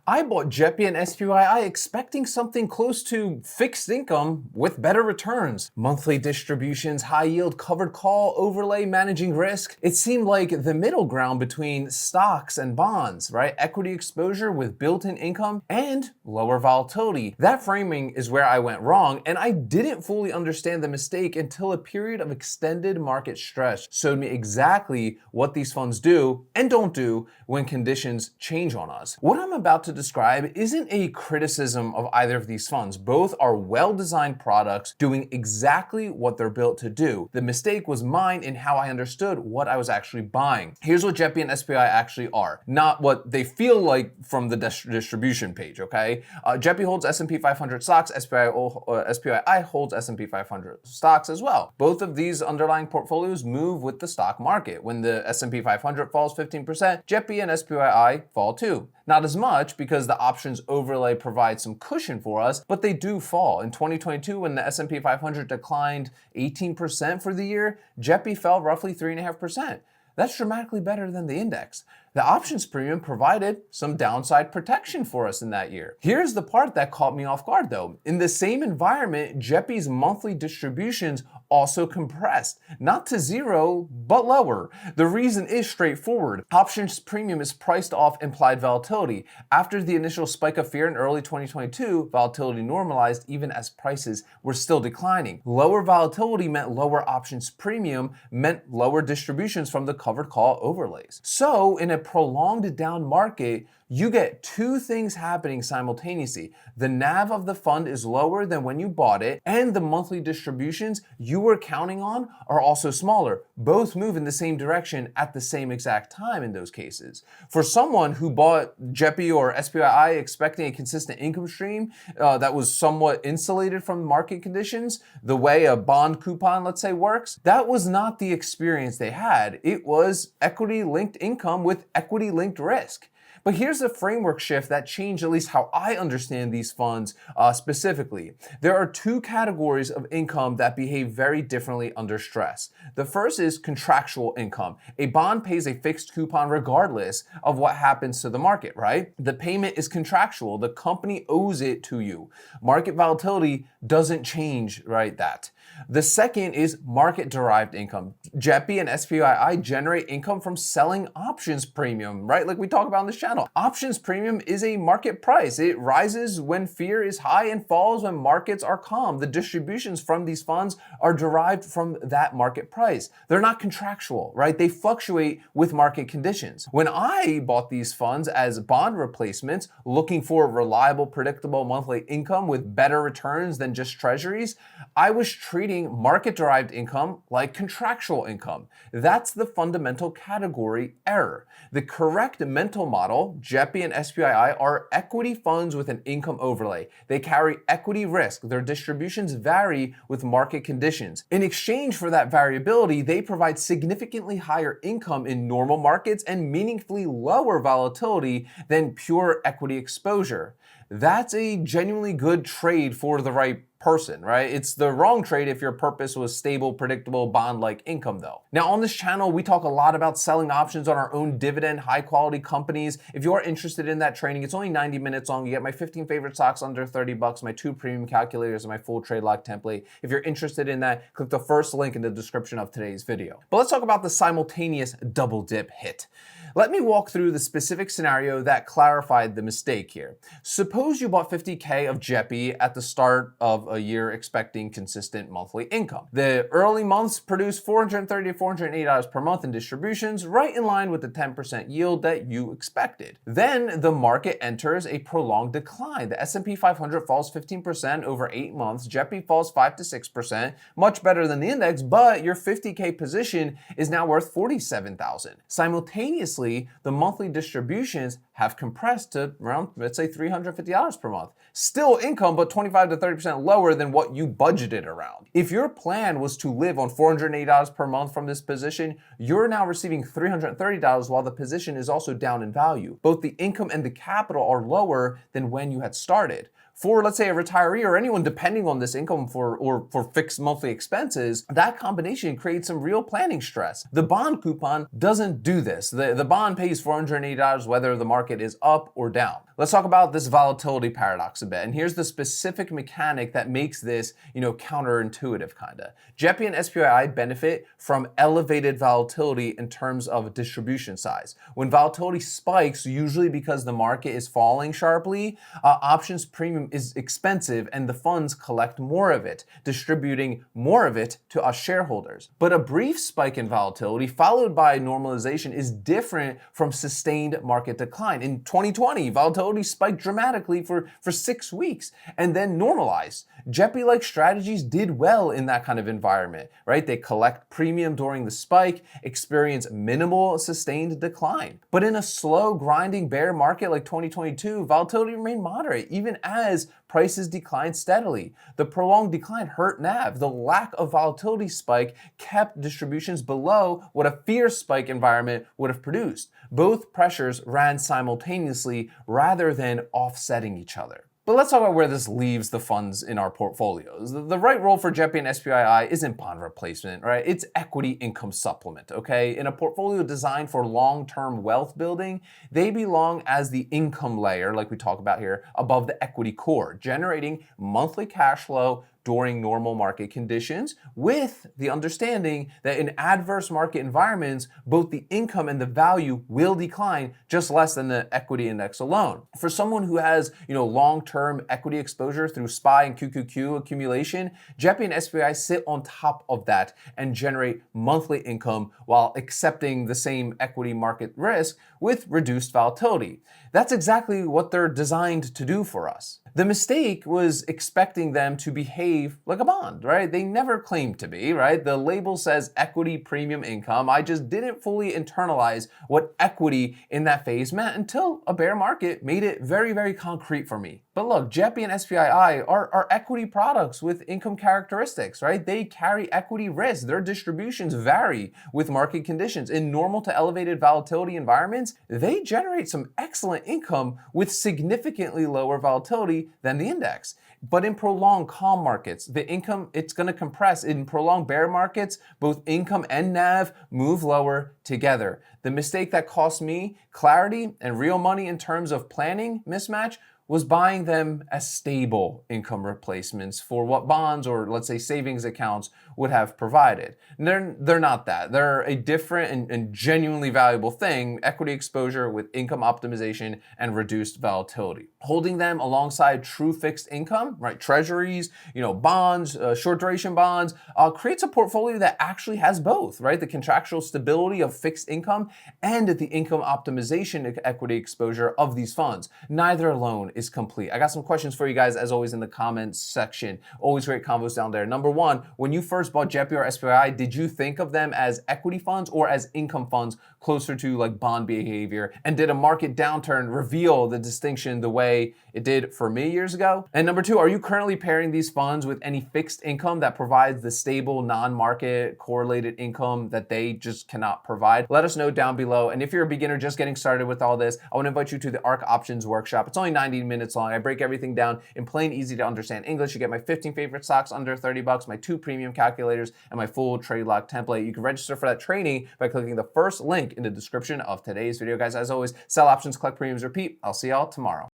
I bought JEPI and SPYI expecting something close to fixed income with better returns. Monthly distributions, high yield, covered call, overlay, managing risk. It seemed like the middle ground between stocks and bonds, right? Equity exposure with built-in income and lower volatility. That framing is where I went wrong, and I didn't fully understand the mistake until a period of extended market stress showed me exactly what these funds do and don't do when conditions change on us. What I'm about to describe isn't a criticism of either of these funds. Both are well-designed products doing exactly what they're built to do. The mistake was mine in how I understood what I was actually buying. Here's what JEPI and SPYI actually are, not what they feel like from the distribution page, okay? JEPI holds S&P 500 stocks, SPYI holds S&P 500 stocks as well. Both of these underlying portfolios move with the stock market. When the S&P 500 falls 15%, JEPI and SPYI fall too. Not as much because the options overlay provides some cushion for us, but they do fall. In 2022, when the S&P 500 declined 18% for the year, JEPI fell roughly 3.5%. That's dramatically better than the index. The options premium provided some downside protection for us in that year. Here's the part that caught me off guard though. In the same environment, JEPI's monthly distributions also compressed, not to zero, but lower. The reason is straightforward. Options premium is priced off implied volatility. After the initial spike of fear in early 2022, volatility normalized even as prices were still declining. Lower volatility meant lower options premium, meant lower distributions from the covered call overlays. So in a prolonged down market, you get two things happening simultaneously. The NAV of the fund is lower than when you bought it, and the monthly distributions you were counting on are also smaller. Both move in the same direction at the same exact time in those cases. For someone who bought JEPI or SPYI expecting a consistent income stream that was somewhat insulated from market conditions, the way a bond coupon, let's say, works, that was not the experience they had. It was equity-linked income with equity-linked risk. But here's a framework shift that changed at least how I understand these funds specifically. There are two categories of income that behave very differently under stress. The first is contractual income. A bond pays a fixed coupon regardless of what happens to the market, right? The payment is contractual. The company owes it to you. Market volatility doesn't change, right, that. The second is market-derived income. JEPI and SPYI generate income from selling options premium, right? Like we talk about on this channel. Options premium is a market price. It rises when fear is high and falls when markets are calm. The distributions from these funds are derived from that market price. They're not contractual, right? They fluctuate with market conditions. When I bought these funds as bond replacements, looking for reliable, predictable monthly income with better returns than just treasuries, I was treating market-derived income like contractual income. That's the fundamental category error. The correct mental model, JEPI and SPYI, are equity funds with an income overlay. They carry equity risk. Their distributions vary with market conditions. In exchange for that variability, they provide significantly higher income in normal markets and meaningfully lower volatility than pure equity exposure. That's a genuinely good trade for the right person, right? It's the wrong trade if your purpose was stable, predictable, bond-like income though. Now on this channel, we talk a lot about selling options on our own dividend, high-quality companies. If you are interested in that training, it's only 90 minutes long. You get my 15 favorite stocks under 30 bucks, my 2 premium calculators, and my full trade lock template. If you're interested in that, click the first link in the description of today's video. But let's talk about the simultaneous double dip hit. Let me walk through the specific scenario that clarified the mistake here. Suppose you bought 50K of JEPI at the start of a year expecting consistent monthly income. The early months produced $430 to $480 per month in distributions, right in line with the 10% yield that you expected. Then the market enters a prolonged decline. The S&P 500 falls 15% over 8 months. JEPI falls 5 to 6%, much better than the index, but your 50K position is now worth $47,000. Simultaneously, the monthly distributions have compressed to around, let's say, $350 per month. Still income, but 25 to 30% lower than what you budgeted around. If your plan was to live on $480 per month from this position, you're now receiving $330 while the position is also down in value. Both the income and the capital are lower than when you had started. For, let's say, a retiree or anyone depending on this income for fixed monthly expenses, that combination creates some real planning stress. The bond coupon doesn't do this. The bond pays $480 whether the market is up or down. Let's talk about this volatility paradox a bit. And here's the specific mechanic that makes this, counterintuitive kinda. JEPI and SPYI benefit from elevated volatility in terms of distribution size. When volatility spikes, usually because the market is falling sharply, options premium is expensive and the funds collect more of it, distributing more of it to us shareholders. But a brief spike in volatility followed by normalization is different from sustained market decline. In 2020, volatility spiked dramatically for 6 weeks and then normalized. JEPI-like strategies did well in that kind of environment, right? They collect premium during the spike, experience minimal sustained decline. But in a slow grinding bear market like 2022, volatility remained moderate even as prices declined steadily. The prolonged decline hurt NAV. The lack of volatility spike kept distributions below what a fierce spike environment would have produced. Both pressures ran simultaneously rather than offsetting each other. But let's talk about where this leaves the funds in our portfolios. The right role for JEPI and SPYI isn't bond replacement, right? It's equity income supplement, okay? In a portfolio designed for long-term wealth building, they belong as the income layer, like we talk about here, above the equity core, generating monthly cash flow during normal market conditions, with the understanding that in adverse market environments, both the income and the value will decline just less than the equity index alone. For someone who has, long-term equity exposure through SPY and QQQ accumulation, JEPI and SPYI sit on top of that and generate monthly income while accepting the same equity market risk with reduced volatility. That's exactly what they're designed to do for us. The mistake was expecting them to behave like a bond, right? They never claimed to be, right? The label says equity premium income. I just didn't fully internalize what equity in that phase meant until a bear market made it very, very concrete for me. But look, JEPI and SPYI are equity products with income characteristics, right? They carry equity risk. Their distributions vary with market conditions. In normal to elevated volatility environments, they generate some excellent income with significantly lower volatility than the index. But in prolonged calm markets, the income, it's going to compress. In prolonged bear markets, both income and NAV move lower together. The mistake that cost me clarity and real money in terms of planning mismatch was buying them as stable income replacements for what bonds or, let's say, savings accounts would have provided. They're not that. They're a different and genuinely valuable thing, equity exposure with income optimization and reduced volatility. Holding them alongside true fixed income, right, treasuries, bonds, short duration bonds, creates a portfolio that actually has both, right? The contractual stability of fixed income and the income optimization equity exposure of these funds. Neither alone is complete. I got some questions for you guys, as always, in the comments section. Always great combos down there. Number one, when you first bought JEPI or SPYI, did you think of them as equity funds or as income funds closer to like bond behavior? And did a market downturn reveal the distinction the way it did for me years ago? And number two, are you currently pairing these funds with any fixed income that provides the stable, non-market correlated income that they just cannot provide? Let us know down below. And if you're a beginner just getting started with all this, I want to invite you to the Ark Options workshop. It's only 90 minutes long. I break everything down in plain, easy to understand English. You get my 15 favorite stocks under $30, my 2 premium calculators, and my full trade lock template. You can register for that training by clicking the first link in the description of today's video. Guys, as always, sell options, collect premiums, repeat. I'll see y'all tomorrow.